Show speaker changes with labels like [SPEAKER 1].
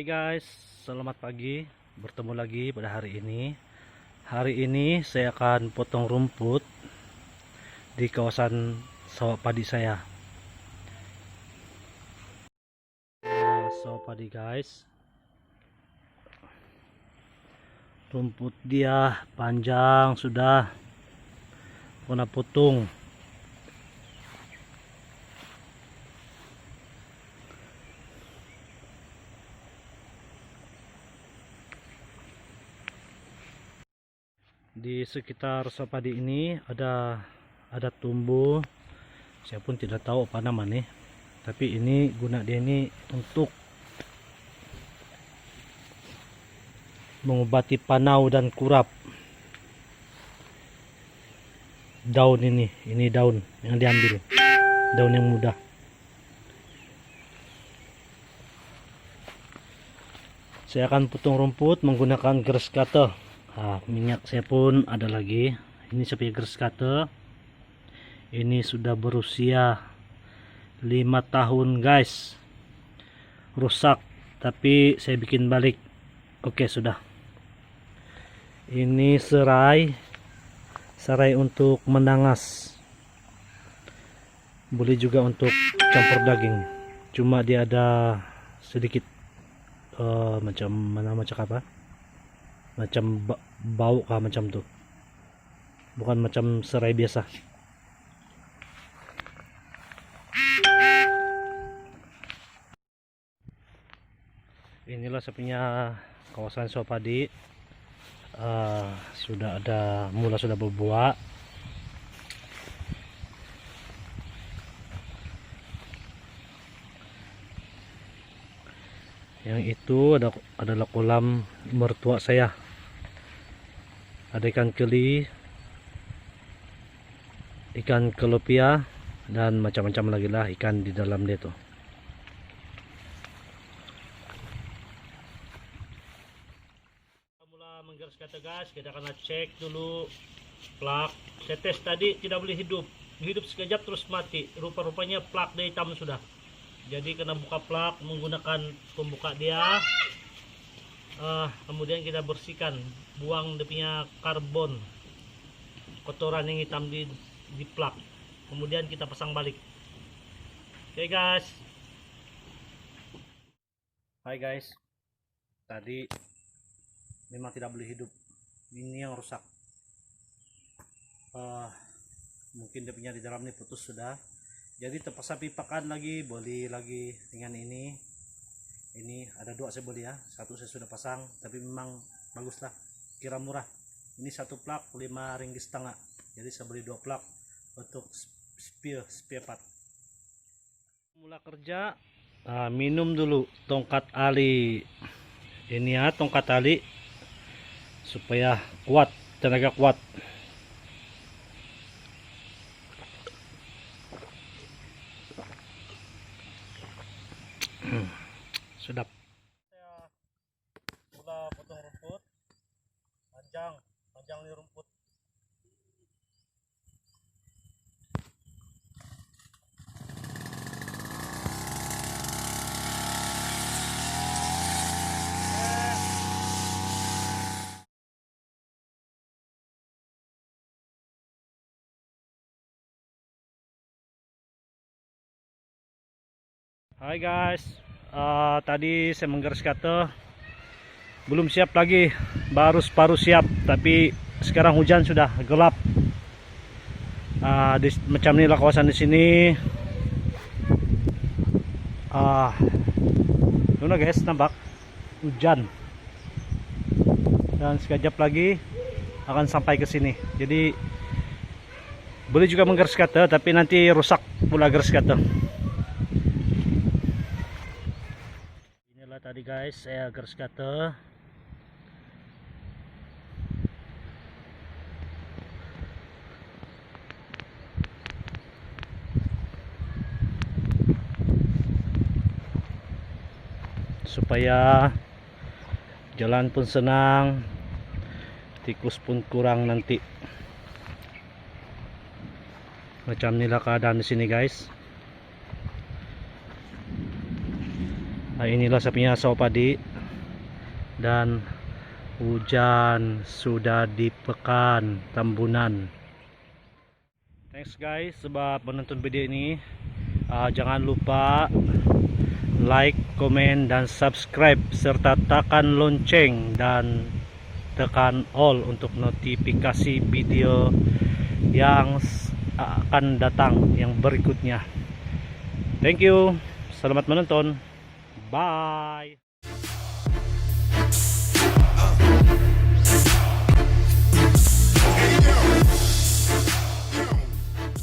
[SPEAKER 1] Hai guys, selamat pagi. Bertemu lagi pada hari ini. Hari ini saya akan potong rumput di kawasan sawah padi saya. Sawah padi guys. Rumput dia panjang sudah. Kena potong. Di sekitar sawah padi ini ada tumbuh, saya pun tidak tahu apa namanya, tapi ini guna dia ini untuk mengobati panau dan kurap. Daun ini daun yang diambil, daun yang muda. Saya akan potong rumput menggunakan grass cutter. Minyak saya pun ada lagi. Ini sebagai grass cutter. Ini sudah berusia 5 tahun guys. Rusak, tapi saya bikin balik. Oke, sudah. Ini serai untuk menangas. Boleh juga untuk campur daging. Cuma dia ada sedikit macam apa? Macam bau kah macam tuh. Bukan macam serai biasa. Inilah sepinya kawasan sawah padi. Sudah ada sudah berbuah. Yang itu adalah kolam mertua saya. Ada ikan keli, ikan kelopia, dan macam-macam lagi lah ikan di dalam dia tuh. Mula menggaris kata gas, kita akan cek dulu plak. Saya tes tadi tidak boleh hidup sekejap terus mati. Rupa-rupanya plak dia hitam sudah. Jadi kena buka plak menggunakan pembuka dia. Kemudian kita bersihkan, buang dia punya karbon, kotoran yang hitam di plak. Kemudian kita pasang balik. Oke guys. Hai guys. Tadi memang tidak boleh hidup. Ini yang rusak. Mungkin dia punya di dalam ini putus sudah. Jadi terpaksa pipakan lagi, boli lagi dengan ini. Ini ada dua saya beli ya. Satu saya sudah pasang, tapi memang bagus lah. Kira murah. Ini satu plak 5,5 ringgit. Jadi saya beli 2 plak untuk spare part. Mula kerja, minum dulu tongkat ali. Ini ya tongkat ali supaya kuat, tenaga kuat. Sedap. Saya udah potong rumput, panjang nih rumput. Hai guys, tadi saya menggaris kata, belum siap lagi, baru separuh siap, tapi sekarang hujan sudah gelap. Macam inilah kawasan di sini. Tuh guys, nampak hujan, dan sekejap lagi akan sampai ke sini. Jadi boleh juga menggaris kata, tapi nanti rusak pula garis kata. Tadi guys saya garis kata, supaya jalan pun senang, tikus pun kurang nanti. Macam inilah keadaan di sini guys. Inilah saya punya sawah padi. dan hujan sudah di Pekan Tambunan. Thanks guys sebab menonton video ini. Jangan lupa like, komen, dan subscribe serta tekan lonceng dan tekan all untuk notifikasi video yang akan datang yang berikutnya. Thank you. Selamat menonton. Bye.